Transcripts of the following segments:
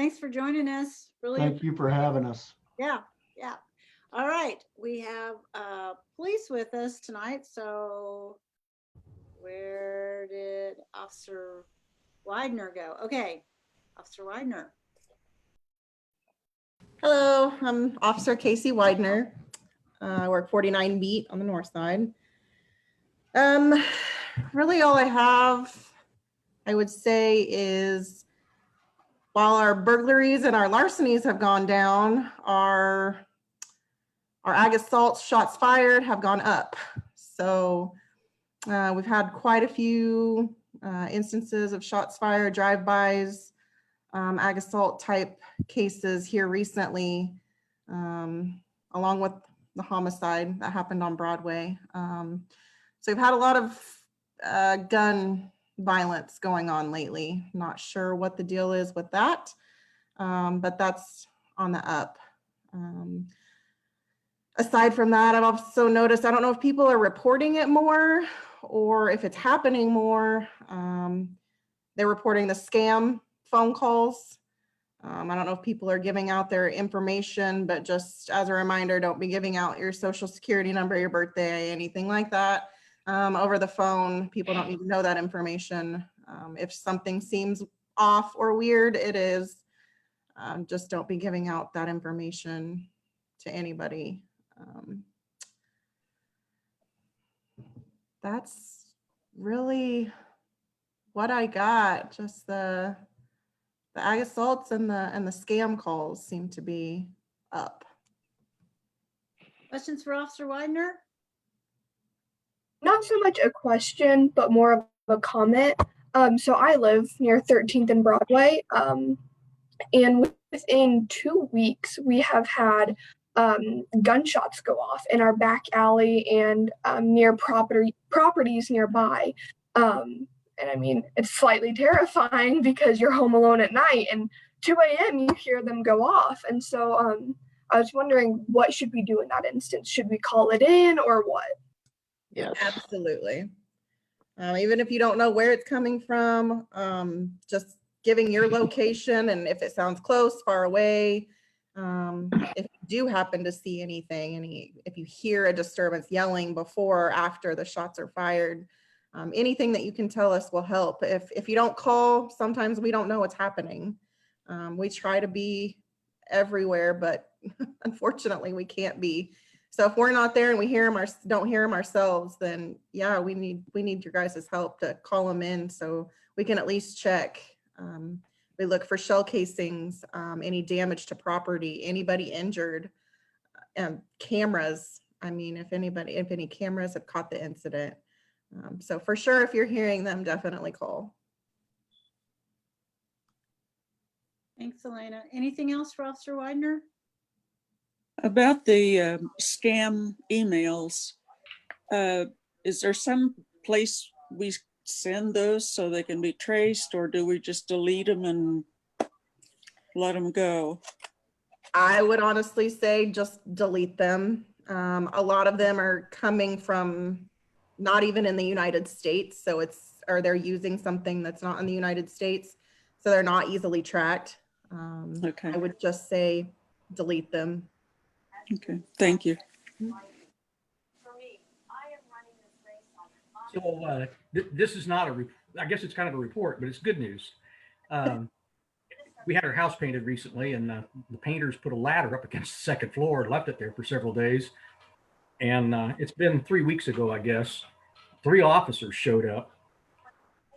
Thanks for joining us. Really. Thank you for having us. Yeah. All right. We have police with us tonight. So where did Officer Widener go? Okay. Officer Widener. Hello, I'm Officer Casey Widener. I work 49 Beat on the north side. Really all I have, I would say, is while our burglaries and our larcenies have gone down, our ag assaults, shots fired, have gone up. So we've had quite a few instances of shots fired, drive-bys, ag assault type cases here recently, along with the homicide that happened on Broadway. So we've had a lot of gun violence going on lately. Not sure what the deal is with that, but that's on the up. Aside from that, I've also noticed, I don't know if people are reporting it more or if it's happening more. They're reporting the scam phone calls. I don't know if people are giving out their information, but just as a reminder, don't be giving out your social security number, your birthday, anything like that over the phone. People don't need to know that information. If something seems off or weird, it is. Just don't be giving out that information to anybody. That's really what I got. Just the ag assaults and the scam calls seem to be up. Questions for Officer Widener? Not so much a question, but more of a comment. So I live near 13th and Broadway, and within 2 weeks, we have had gunshots go off in our back alley and near properties nearby. And I mean, it's slightly terrifying because you're home alone at night and 2 a.m. you hear them go off. And so I was wondering, what should we do in that instance? Should we call it in or what? Yes, absolutely. Even if you don't know where it's coming from, just giving your location and if it sounds close, far away. If you do happen to see anything, if you hear a disturbance, yelling before or after the shots are fired, anything that you can tell us will help. If you don't call, sometimes we don't know what's happening. We try to be everywhere, but unfortunately we can't be. So if we're not there and we don't hear them ourselves, then yeah, we need your guys' help to call them in so we can at least check. We look for shell casings, any damage to property, anybody injured, cameras. I mean, if any cameras have caught the incident. So for sure, if you're hearing them, definitely call. Thanks, Elena. Anything else for Officer Widener? About the scam emails, is there some place we send those so they can be traced, or do we just delete them and let them go? I would honestly say just delete them. A lot of them are coming from not even in the United States, so they're using something that's not in the United States, so they're not easily tracked. Okay. I would just say delete them. Okay, thank you. So this is not I guess it's kind of a report, but it's good news. We had our house painted recently, and the painters put a ladder up against the second floor and left it there for several days. And it's been 3 weeks ago, I guess. 3 officers showed up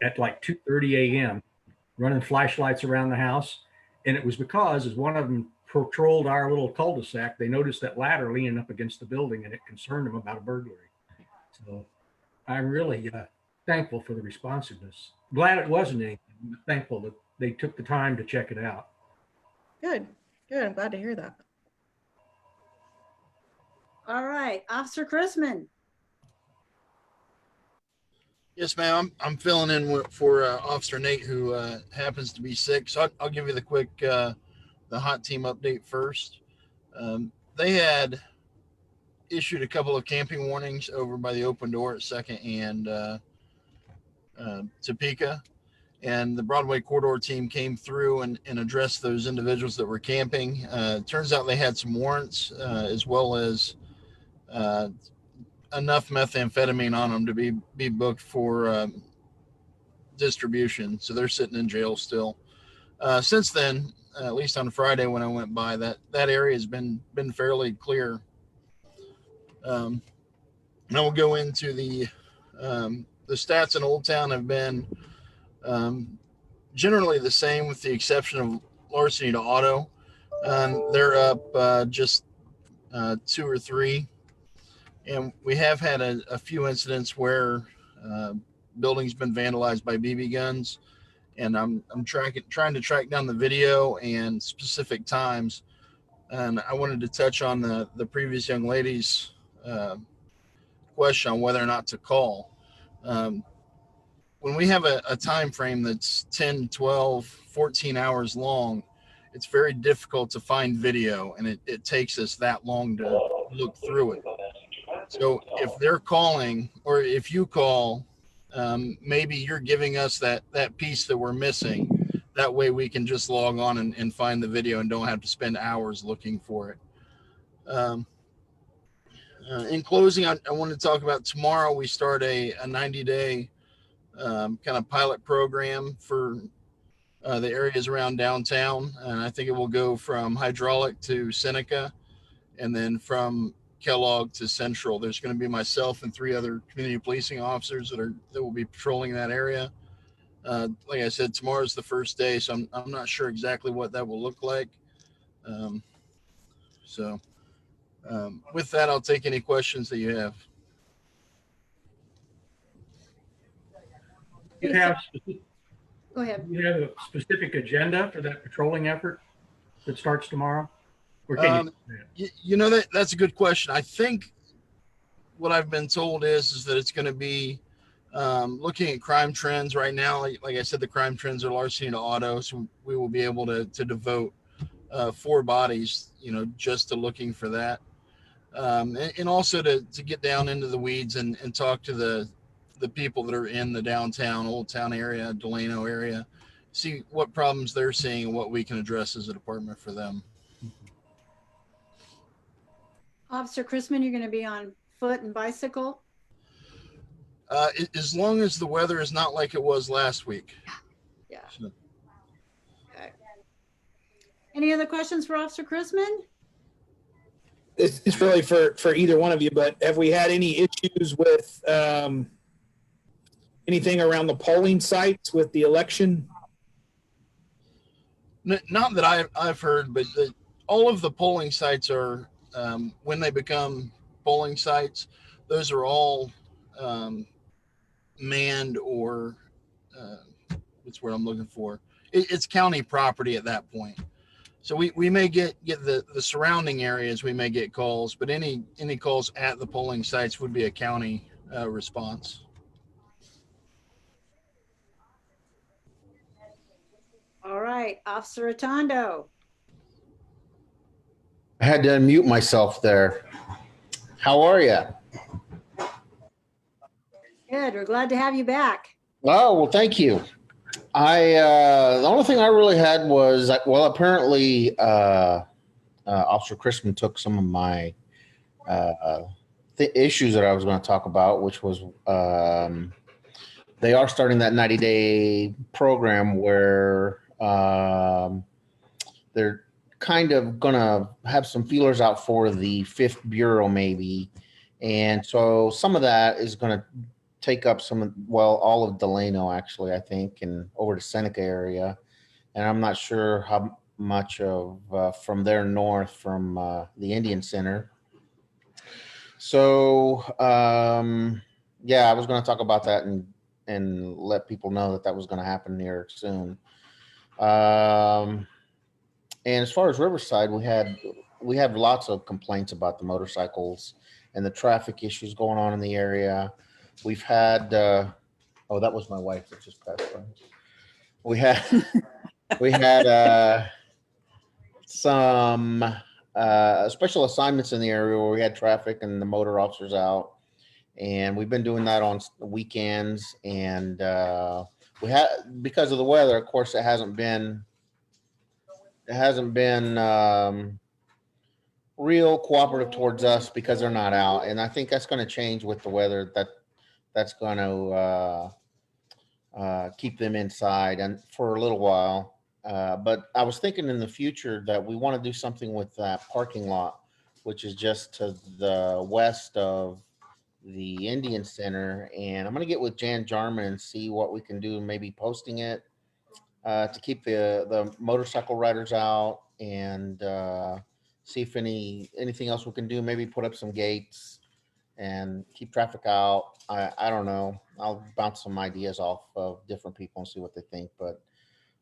at like 2:30 a.m. running flashlights around the house. And it was because as one of them patrolled our little cul-de-sac, they noticed that ladder leaning up against the building, and it concerned them about a burglary. So I'm really thankful for the responsiveness. Glad it wasn't anything, but thankful that they took the time to check it out. Good. I'm glad to hear that. All right, Officer Chrisman. Yes, ma'am. I'm filling in for Officer Nate, who happens to be sick. So I'll give you the quick, the hot team update first. They had issued a couple of camping warnings over by the open door at 2nd and Topeka. and the Broadway corridor team came through and addressed those individuals that were camping. Turns out they had some warrants, as well as enough methamphetamine on them to be booked for distribution. So they're sitting in jail still. Since then, at least on Friday when I went by, that area has been fairly clear. And I will go into the stats in Old Town have been generally the same, with the exception of larceny to auto. They're up just 2 or 3. And we have had a few incidents where buildings been vandalized by BB guns. And I'm trying to track down the video and specific times. And I wanted to touch on the previous young lady's question on whether or not to call. When we have a time frame that's 10, 12, 14 hours long, it's very difficult to find video, and it takes us that long to look through it. So if they're calling, or if you call, maybe you're giving us that piece that we're missing. That way we can just log on and find the video and don't have to spend hours looking for it. In closing, I want to talk about tomorrow. We start a 90-day kind of pilot program for the areas around downtown. And I think it will go from Hydraulic to Seneca, and then from Kellogg to Central. There's going to be myself and 3 other community policing officers that will be patrolling that area. Like I said, tomorrow's the first day, so I'm not sure exactly what that will look like. With that, I'll take any questions that you have. You have Go ahead. you have a specific agenda for that patrolling effort that starts tomorrow? Or can That's a good question. I think what I've been told is that it's going to be looking at crime trends right now. Like I said, the crime trends are larceny to auto, so we will be able to devote 4 bodies, just to looking for that. And also to get down into the weeds and talk to the people that are in the downtown, Old Town area, Delano area, see what problems they're seeing and what we can address as a department for them. Officer Chrisman, you're going to be on foot and bicycle? As long as the weather is not like it was last week. Yeah. So. Okay. Any other questions for Officer Chrisman? It's really for either one of you, but have we had any issues with anything around the polling sites with the election? Not that I've heard, but all of the polling sites are, when they become polling sites, those are all manned, or what's the word I'm looking for? It's county property at that point. So we may get the surrounding areas, we may get calls, but any calls at the polling sites would be a county response. All right, Officer Rotondo. I had to unmute myself there. How are you? Good, we're glad to have you back. Oh, well, thank you. The only thing I really had was, well, apparently Officer Chrisman took some of my issues that I was going to talk about, which was they are starting that 90-day program where they're kind of going to have some feelers out for the 5th Bureau maybe. And so some of that is going to take up all of Delano, actually, I think, and over to Seneca area. And I'm not sure how much of from there north from the Indian Center. So, yeah, I was going to talk about that and let people know that was going to happen here soon. And as far as Riverside, we have lots of complaints about the motorcycles and the traffic issues going on in the area. We've had, that was my wife that just passed by. We had some special assignments in the area where we had traffic and the motor officers out. And we've been doing that on weekends. And we had, because of the weather, of course, it hasn't been real cooperative towards us because they're not out. And I think that's going to change with the weather, that's going to keep them inside and for a little while. But I was thinking in the future that we want to do something with that parking lot, which is just to the west of the Indian Center. And I'm going to get with Jan Jarman and see what we can do, maybe posting it to keep the motorcycle riders out, and see if anything else we can do. Maybe put up some gates and keep traffic out. I don't know. I'll bounce some ideas off of different people and see what they think. But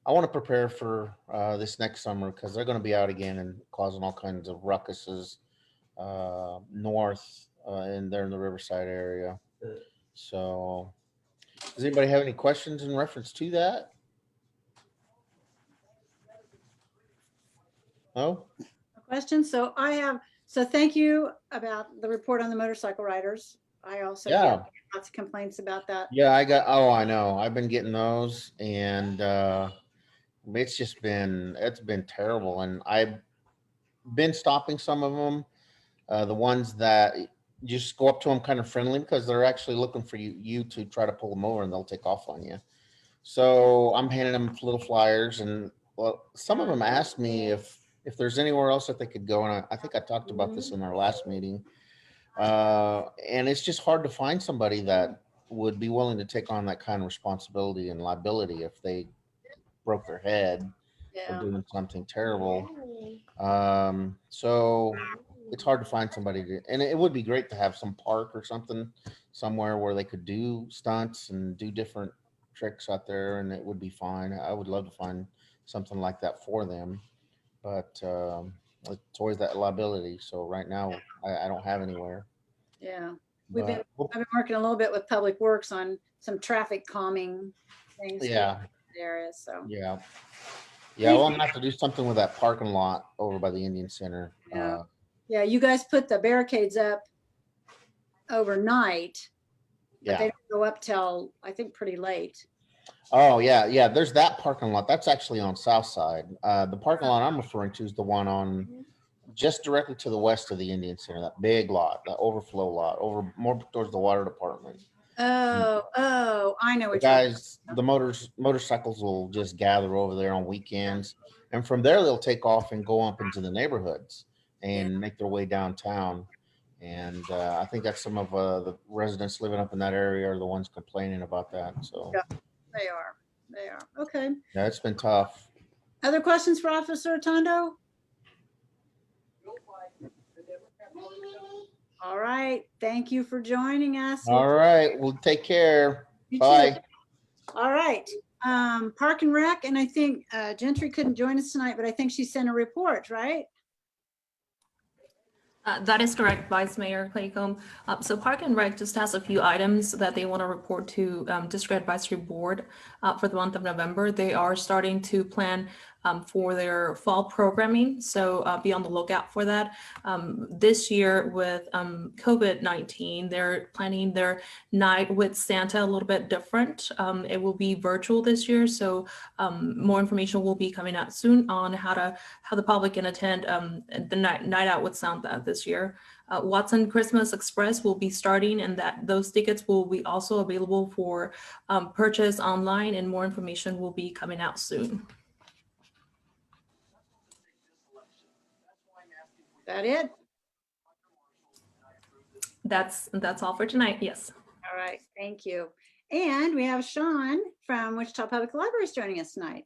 I want to prepare for this next summer because they're going to be out again and causing all kinds of ruckuses north and there in the Riverside area. So does anybody have any questions in reference to that? No? Questions? So thank you about the report on the motorcycle riders. I also Yeah. get lots of complaints about that. Yeah, I know. I've been getting those, and it's been terrible. And I've been stopping some of them, the ones that just go up to them kind of friendly because they're actually looking for you to try to pull them over, and they'll take off on you. So I'm handing them little flyers, and well, some of them asked me if there's anywhere else that they could go. And I think I talked about this in our last meeting. And it's just hard to find somebody that would be willing to take on that kind of responsibility and liability if they broke their head for Yeah. doing something terrible. So it's hard to find somebody and it would be great to have some park or something somewhere where they could do stunts and do different tricks out there, and it would be fine. I would love to find something like that for them, but it's always that liability. So right now I don't have anywhere. Yeah. But I've been working a little bit with Public Works on some traffic calming things. yeah, in the area. So yeah. Well, I'm gonna have to do something with that parking lot over by the Indian Center. Yeah. Yeah, you guys put the barricades up overnight, but they Yeah. don't go up till I think pretty late. Oh, yeah. There's that parking lot. That's actually on South Side. The parking lot I'm referring to is the one on just directly to the west of the Indian Center, that big lot, that overflow lot, over more towards the water department. Oh, I know The what guys, the motorcycles will just gather over there on weekends. And from there, they'll take off and go up into the neighborhoods and make their way downtown. And I think that's some of the residents living up in that area are the ones complaining about that. So Yeah. They are. Okay. yeah, it's been tough. Other questions for Officer Tondo? All right. Thank you for joining us. All right. Well, take care. You too. Bye. All right. Park and Rec, and I think Gentry couldn't join us tonight, but I think she sent a report, right? That is correct, Vice Mayor Claycomb. So Park and Rec just has a few items that they want to report to District Advisory Board for the month of November. They are starting to plan for their fall programming, so be on the lookout for that. This year with COVID-19, they're planning their night with Santa a little bit different. It will be virtual this year, so more information will be coming out soon on how the public can attend the night out with Santa this year. Watson Christmas Express will be starting, and those tickets will be also available for purchase online, and more information will be coming out soon. That it? That's all for tonight. Yes. All right. Thank you. And we have Sean from Wichita Public Libraries joining us tonight.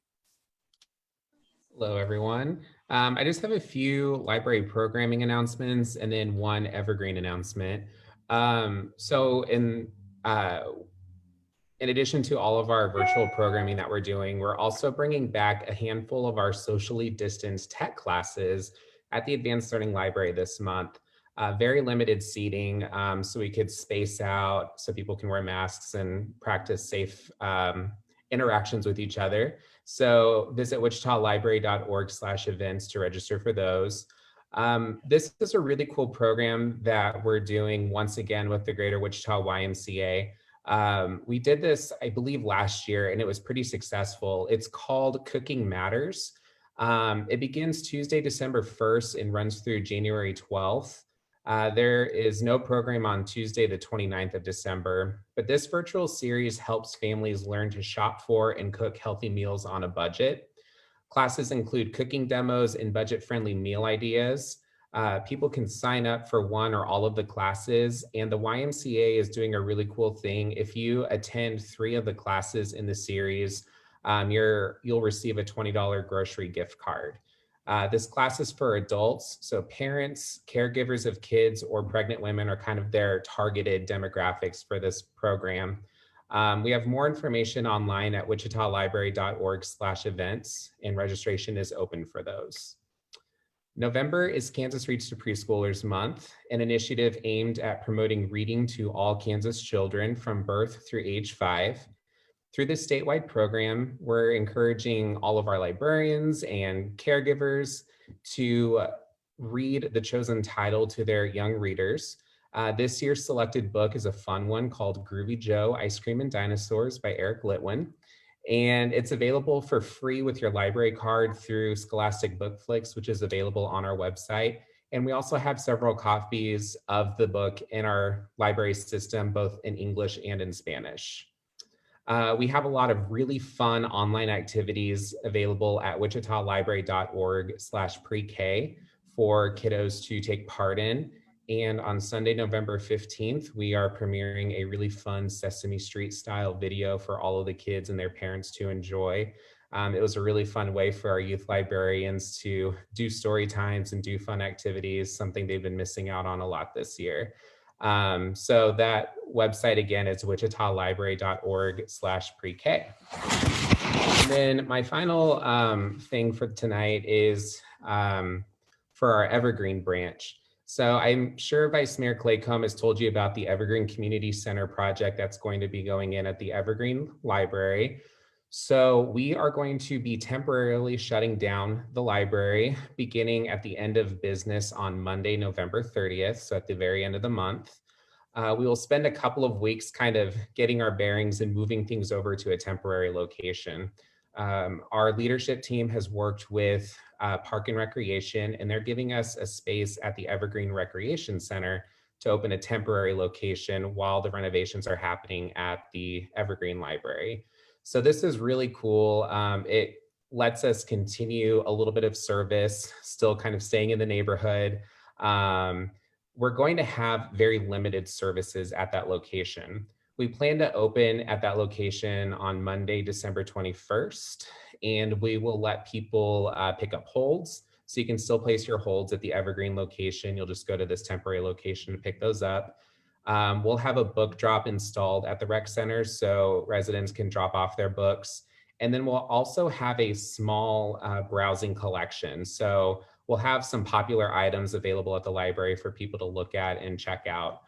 Hello, everyone. I just have a few library programming announcements and then one evergreen announcement. So in addition to all of our virtual programming that we're doing, we're also bringing back a handful of our socially distanced tech classes at the Advanced Learning Library this month. Very limited seating, so we could space out so people can wear masks and practice safe interactions with each other. So visit wichitalibrary.org/events to register for those. This is a really cool program that we're doing once again with the Greater Wichita YMCA. We did this, I believe, last year, and it was pretty successful. It's called Cooking Matters. It begins Tuesday, December 1st and runs through January 12th. There is no program on Tuesday, the 29th of December, but this virtual series helps families learn to shop for and cook healthy meals on a budget. Classes include cooking demos and budget-friendly meal ideas. People can sign up for one or all of the classes, and the YMCA is doing a really cool thing. If you attend 3 of the classes in the series, you'll receive a $20 grocery gift card. This class is for adults, so parents, caregivers of kids, or pregnant women are kind of their targeted demographics for this program. We have more information online at wichitalibrary.org/events, and registration is open for those. November is Kansas Reads to Preschoolers Month, an initiative aimed at promoting reading to all Kansas children from birth through age 5. Through this statewide program, we're encouraging all of our librarians and caregivers to read the chosen title to their young readers. This year's selected book is a fun one called Groovy Joe, Ice Cream and Dinosaurs by Eric Litwin. And it's available for free with your library card through Scholastic Bookflix, which is available on our website. And we also have several copies of the book in our library system, both in English and in Spanish. We have a lot of really fun online activities available at wichitalibrary.org/pre-K for kiddos to take part in. And on Sunday, November 15th, we are premiering a really fun Sesame Street style video for all of the kids and their parents to enjoy. It was a really fun way for our youth librarians to do story times and do fun activities, something they've been missing out on a lot this year. So that website again is wichitalibrary.org/pre-K. And then my final thing for tonight is for our Evergreen branch. So I'm sure Vice Mayor Claycomb has told you about the Evergreen Community Center project that's going to be going in at the Evergreen Library. So we are going to be temporarily shutting down the library beginning at the end of business on Monday, November 30th, so at the very end of the month. We will spend a couple of weeks kind of getting our bearings and moving things over to a temporary location. Our leadership team has worked with Park and Recreation, and they're giving us a space at the Evergreen Recreation Center to open a temporary location while the renovations are happening at the Evergreen Library. So this is really cool. It lets us continue a little bit of service, still kind of staying in the neighborhood. We're going to have very limited services at that location. We plan to open at that location on Monday, December 21st, and we will let people pick up holds. So you can still place your holds at the Evergreen location. You'll just go to this temporary location to pick those up. We'll have a book drop installed at the rec center so residents can drop off their books. And then we'll also have a small browsing collection. So we'll have some popular items available at the library for people to look at and check out.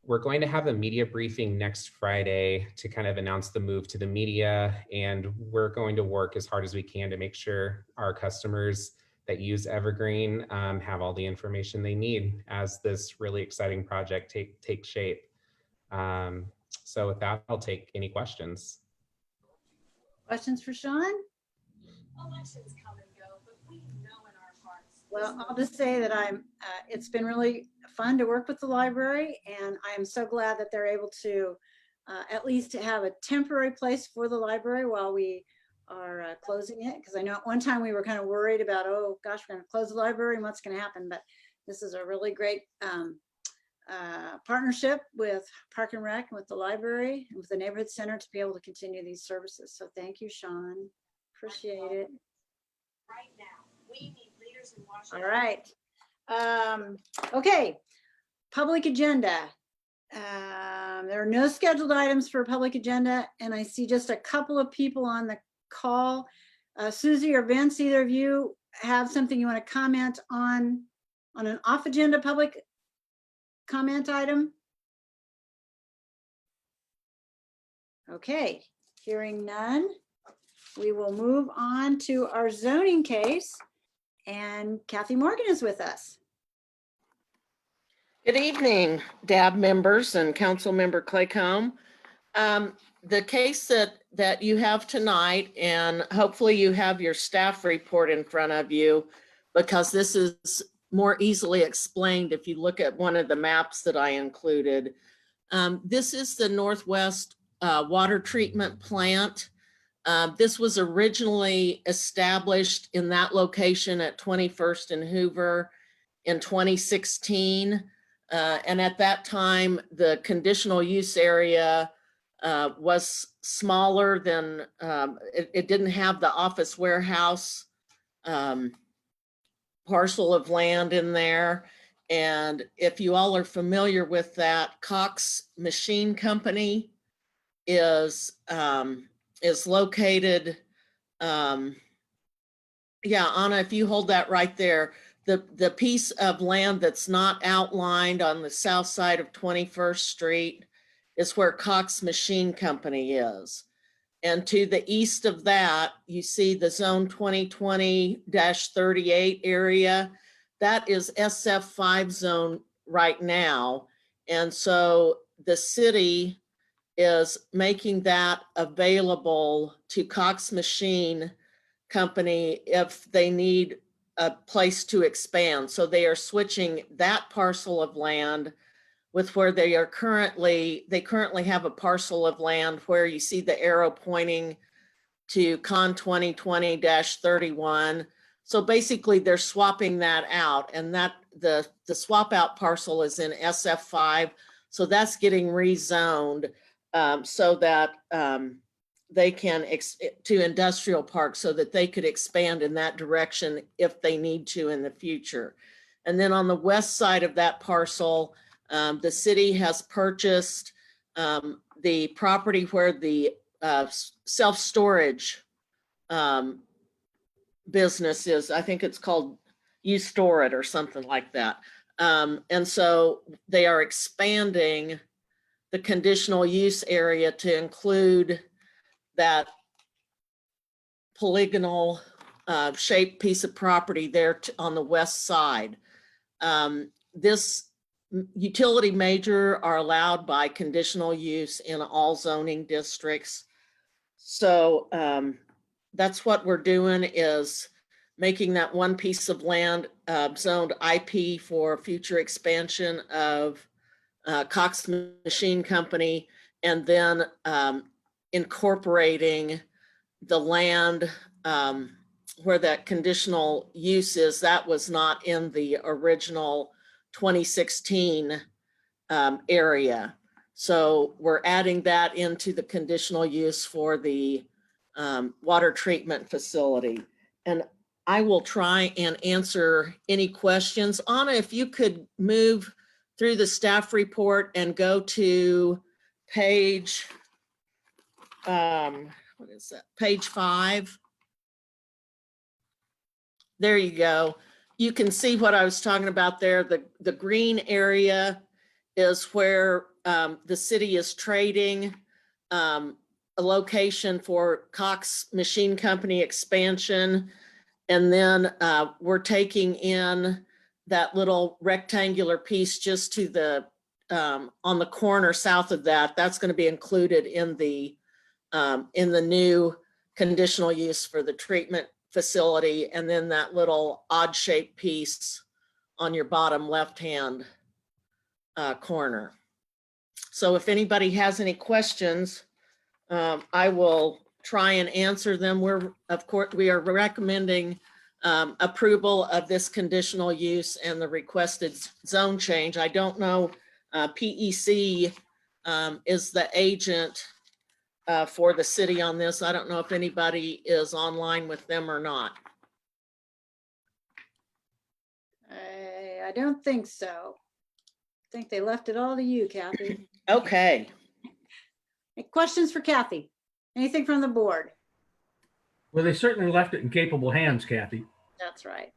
We're going to have a media briefing next Friday to kind of announce the move to the media, and we're going to work as hard as we can to make sure our customers that use Evergreen have all the information they need as this really exciting project takes shape. So with that, I'll take any questions. Questions for Sean? Elections come and go, but we know in our hearts. Well, I'll just say that it's been really fun to work with the library, and I am so glad that they're able to at least to have a temporary place for the library while we are closing it. Because I know at one time we were kind of worried about, oh gosh, we're going to close the library and what's going to happen. But this is a really great partnership with Park and Rec and with the library and with the neighborhood center to be able to continue these services. So thank you, Sean. Appreciate it. Right now, we need leaders in Washington. All right. Okay, public agenda. There are no scheduled items for public agenda, and I see just a couple of people on the call. Susie or Vince, either of you have something you want to comment on an off-agenda public comment item? Okay, hearing none, we will move on to our zoning case, and Kathy Morgan is with us. Good evening, DAB members and Council Member Claycomb. The case that you have tonight, and hopefully you have your staff report in front of you, because this is more easily explained if you look at one of the maps that I included. This is the Northwest Water Treatment Plant. This was originally established in that location at 21st and Hoover in 2016. And at that time, the conditional use area was smaller than, it didn't have the office warehouse parcel of land in there. And if you all are familiar with that, Cox Machine Company is located, yeah, Anna, if you hold that right there, the piece of land that's not outlined on the south side of 21st Street is where Cox Machine Company is. And to the east of that, you see the zone 2020-38 area. That is SF5 zone right now. And so the city is making that available to Cox Machine Company if they need a place to expand. So they are switching that parcel of land with where they currently have a parcel of land where you see the arrow pointing to Con 2020-31. So basically they're swapping that out, and that the swap out parcel is in SF5. So that's getting rezoned so that they can to industrial park, so that they could expand in that direction if they need to in the future. And then on the west side of that parcel, the city has purchased the property where the self-storage business is. I think it's called You Store It or something like that. And so they are expanding the conditional use area to include that polygonal shaped piece of property there on the west side. This utility major are allowed by conditional use in all zoning districts. So that's what we're doing, is making that one piece of land zoned IP for future expansion of Cox Machine Company, and then incorporating the land where that conditional use is. That was not in the original 2016 area. So we're adding that into the conditional use for the water treatment facility. And I will try and answer any questions. Anna, if you could move through the staff report and go to page, what is that? Page 5. There you go. You can see what I was talking about there. The green area is where the city is trading a location for Cox Machine Company expansion. And then we're taking in that little rectangular piece just to the, on the corner south of that. That's going to be included in the new conditional use for the treatment facility. And then that little odd shaped piece on your bottom left-hand corner. So if anybody has any questions, I will try and answer them. We are recommending approval of this conditional use and the requested zone change. I don't know, PEC is the agent for the city on this. I don't know if anybody is online with them or not. I don't think so. I think they left it all to you, Kathy. Okay. Any questions for Kathy? Anything from the board? Well, they certainly left it in capable hands, Kathy. That's right.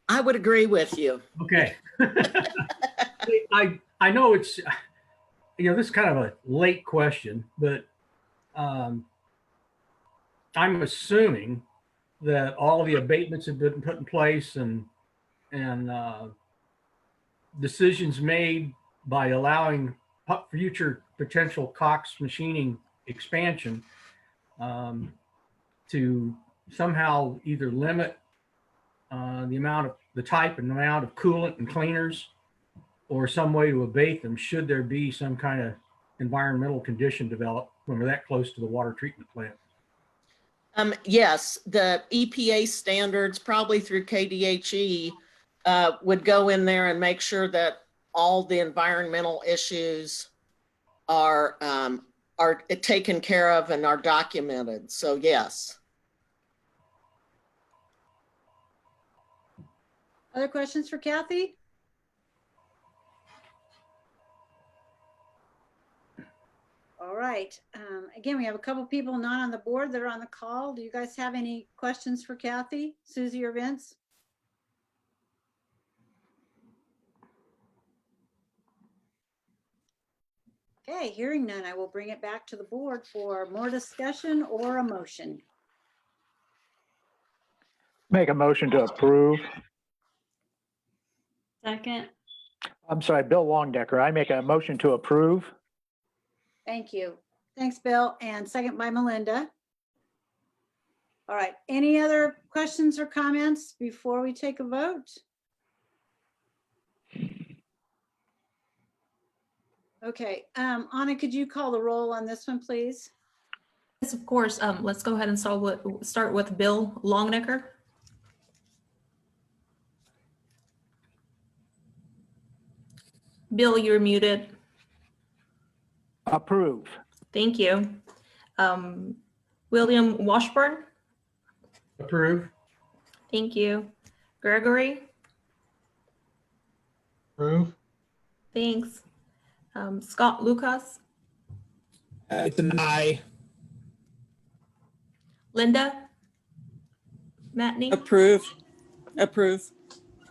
I would agree with you. Okay. I know it's, this is kind of a late question, but I'm assuming that all the abatements have been put in place and decisions made by allowing future potential Cox machining expansion to somehow either limit the type and amount of coolant and cleaners, or some way to abate them should there be some kind of environmental condition developed when we're that close to the water treatment plant. Yes, the EPA standards, probably through KDHE, would go in there and make sure that all the environmental issues are taken care of and are documented. So yes. Other questions for Kathy? All right. Again, we have a couple people not on the board that are on the call. Do you guys have any questions for Kathy, Susie, or Vince? Okay, hearing none, I will bring it back to the board for more discussion or a motion. Make a motion to approve. Second. I'm sorry, Bill Longdecker. I make a motion to approve. Thank you. Thanks, Bill. And second by Melinda. All right. Any other questions or comments before we take a vote? Okay. Anna, could you call the roll on this one, please? Yes, of course. Let's go ahead and start with Bill Longnecker. Bill, you're muted. Approve. Thank you. William Washburn. Approve. Thank you. Gregory. Approve. Thanks. Scott Lucas. It's an aye. Linda. Matney. Approve. Approve.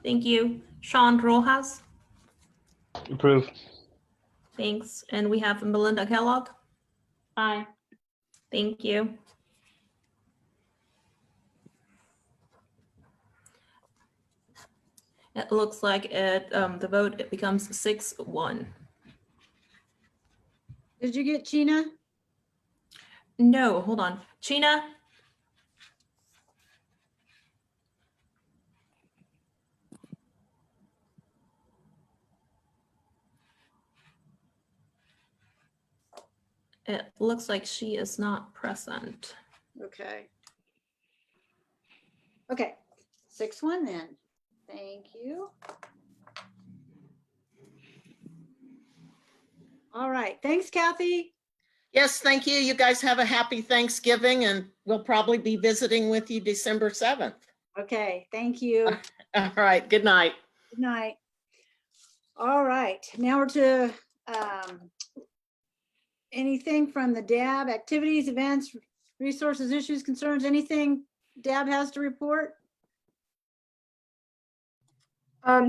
Thank you. Sean Rojas. Approve. Thanks. And we have Melinda Kellogg. Aye. Thank you. It looks like the vote, it becomes 6-1. Did you get Gina? No, hold on. Gina? It looks like she is not present. Okay. Okay. 6-1 then. Thank you. All right. Thanks, Kathy. Yes, thank you. You guys have a happy Thanksgiving, and we'll probably be visiting with you December 7th. Okay. Thank you. All right. Good night. Good night. All right. Now we're to anything from the DAB, activities, events, resources, issues, concerns, anything DAB has to report?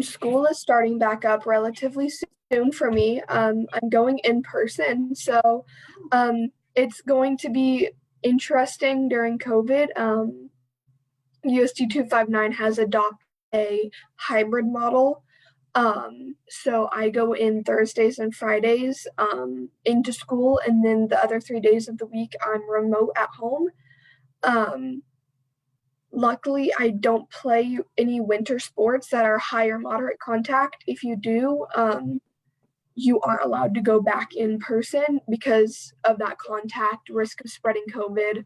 School is starting back up relatively soon for me. I'm going in person, so it's going to be interesting during COVID. USD 259 has adopted a hybrid model. So I go in Thursdays and Fridays into school, and then the other 3 days of the week I'm remote at home. Luckily, I don't play any winter sports that are high or moderate contact. If you do, you aren't allowed to go back in person because of that contact risk of spreading COVID.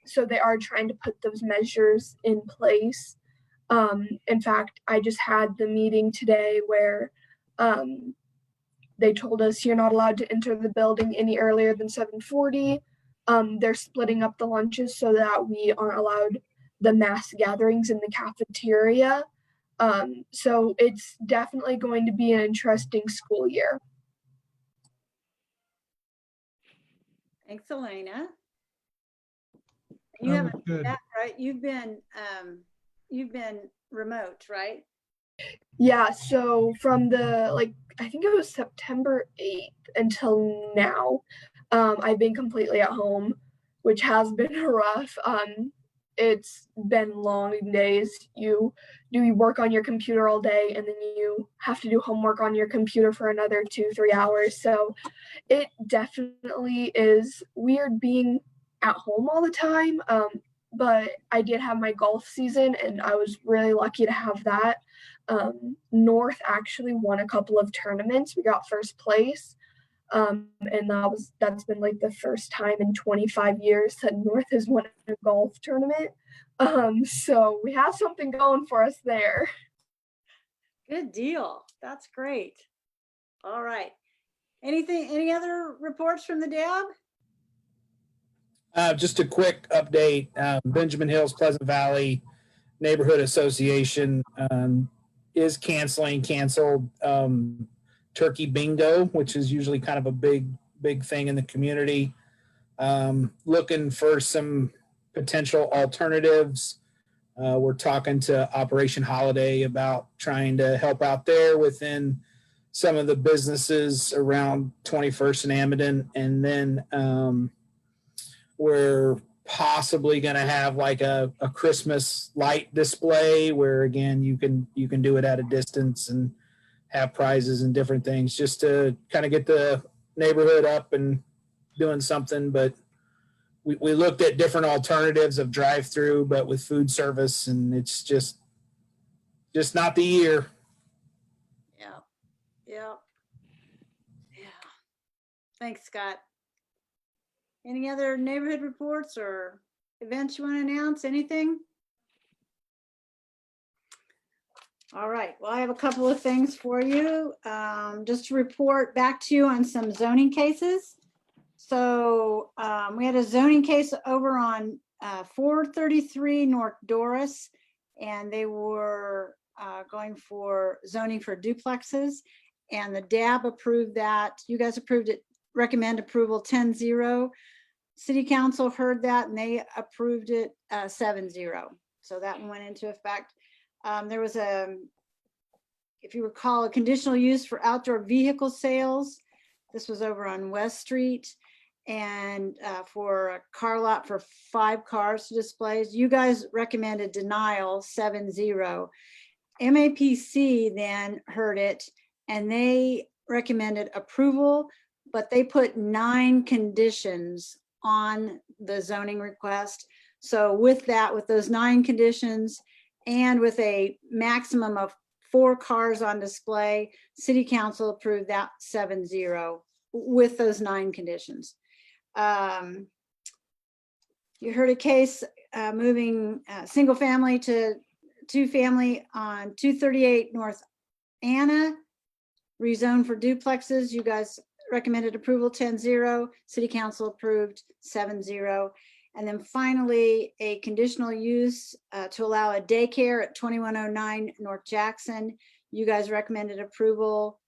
So they are trying to put those measures in place. In fact, I just had the meeting today where they told us you're not allowed to enter the building any earlier than 7:40. They're splitting up the lunches so that we aren't allowed the mass gatherings in the cafeteria. So it's definitely going to be an interesting school year. Thanks, Elena. You haven't been back, right? You've been remote, right? Yeah, so from I think it was September 8th until now, I've been completely at home, which has been rough. it's been long days. You work on your computer all day, and then you have to do homework on your computer for another 2-3 hours. So it definitely is weird being at home all the time. But I did have my golf season, and I was really lucky to have that. North actually won a couple of tournaments. We got first place. And that's been like the first time in 25 years that North has won a golf tournament. So we have something going for us there. Good deal. That's great. All right. Any other reports from the DAB? Just a quick update. Benjamin Hills Pleasant Valley Neighborhood Association is canceled turkey bingo, which is usually kind of a big thing in the community. Looking for some potential alternatives. We're talking to Operation Holiday about trying to help out there within some of the businesses around 21st and Amidon. And then we're possibly going to have like a Christmas light display where, again, you can do it at a distance and have prizes and different things just to kind of get the neighborhood up and doing something. But we looked at different alternatives of drive-through, but with food service, and it's just not the year. Yeah. Thanks, Scott. Any other neighborhood reports or events you want to announce? Anything? All right. Well, I have a couple of things for you. Just to report back to you on some zoning cases. So we had a zoning case over on 433 North Doris, and they were going for zoning for duplexes, and the DAB approved that. You guys approved it, recommend approval 10-0. City Council heard that and they approved it 7-0. So that one went into effect. There was if you recall, a conditional use for outdoor vehicle sales. This was over on West Street, and for a car lot for 5 cars to displays. You guys recommended denial 7-0. MAPC then heard it and they recommended approval, but they put 9 conditions on the zoning request. So with that, with those 9 conditions and with a maximum of 4 cars on display, City Council approved that 7-0 with those 9 conditions. You heard a case moving single family to 2 family on 238 North Anna, rezoned for duplexes. You guys recommended approval 10-0. City Council approved 7-0. And then finally, a conditional use to allow a daycare at 2109 North Jackson. You guys recommended approval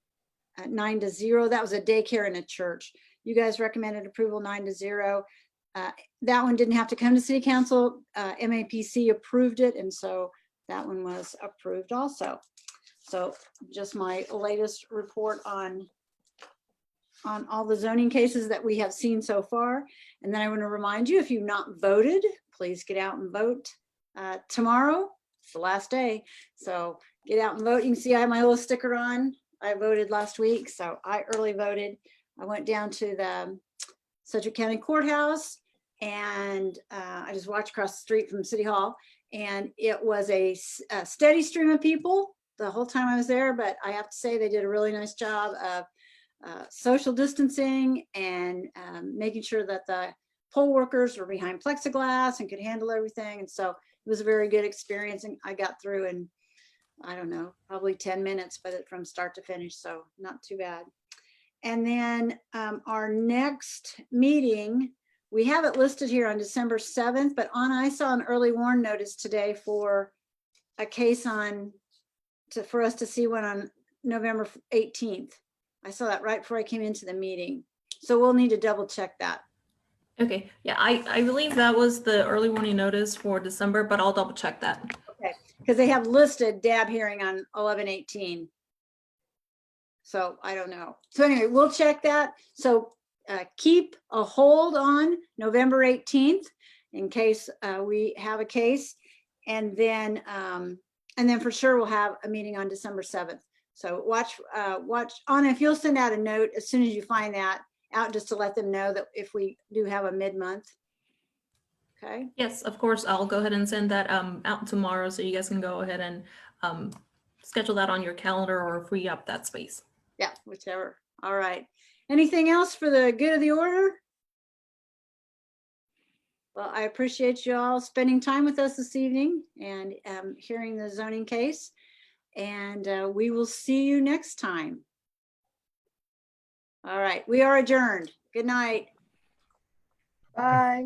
at 9-0. That was a daycare in a church. You guys recommended approval 9-0. That one didn't have to come to City Council. MAPC approved it, and so that one was approved also. So just my latest report on all the zoning cases that we have seen so far. And then I want to remind you, if you've not voted, please get out and vote tomorrow. It's the last day. So get out and vote. You can see I have my little sticker on. I voted last week, so I early voted. I went down to the Sedgwick County Courthouse, and I just watched across the street from City Hall, and it was a steady stream of people the whole time I was there. But I have to say they did a really nice job of social distancing and making sure that the poll workers were behind plexiglass and could handle everything. And so it was a very good experience, and I got through in, I don't know, probably 10 minutes, but from start to finish, so not too bad. And then our next meeting, we have it listed here on December 7th, but I saw an early warn notice today for a case for us to see one on November 18th. I saw that right before I came into the meeting. So we'll need to double check that. Okay, yeah, I believe that was the early warning notice for December, but I'll double check that. Okay, because they have listed DAB hearing on 11/18. So I don't know. So anyway, we'll check that. So keep a hold on November 18th. in case we have a case. And then for sure we'll have a meeting on December 7th. So watch, Anna, if you'll send out a note as soon as you find that out, just to let them know that if we do have a mid-month. Okay. Yes, of course. I'll go ahead and send that out tomorrow so you guys can go ahead and schedule that on your calendar or free up that space. Yeah, whichever. All right. Anything else for the good of the order? Well, I appreciate you all spending time with us this evening and hearing the zoning case. And we will see you next time. All right, we are adjourned. Good night. Bye.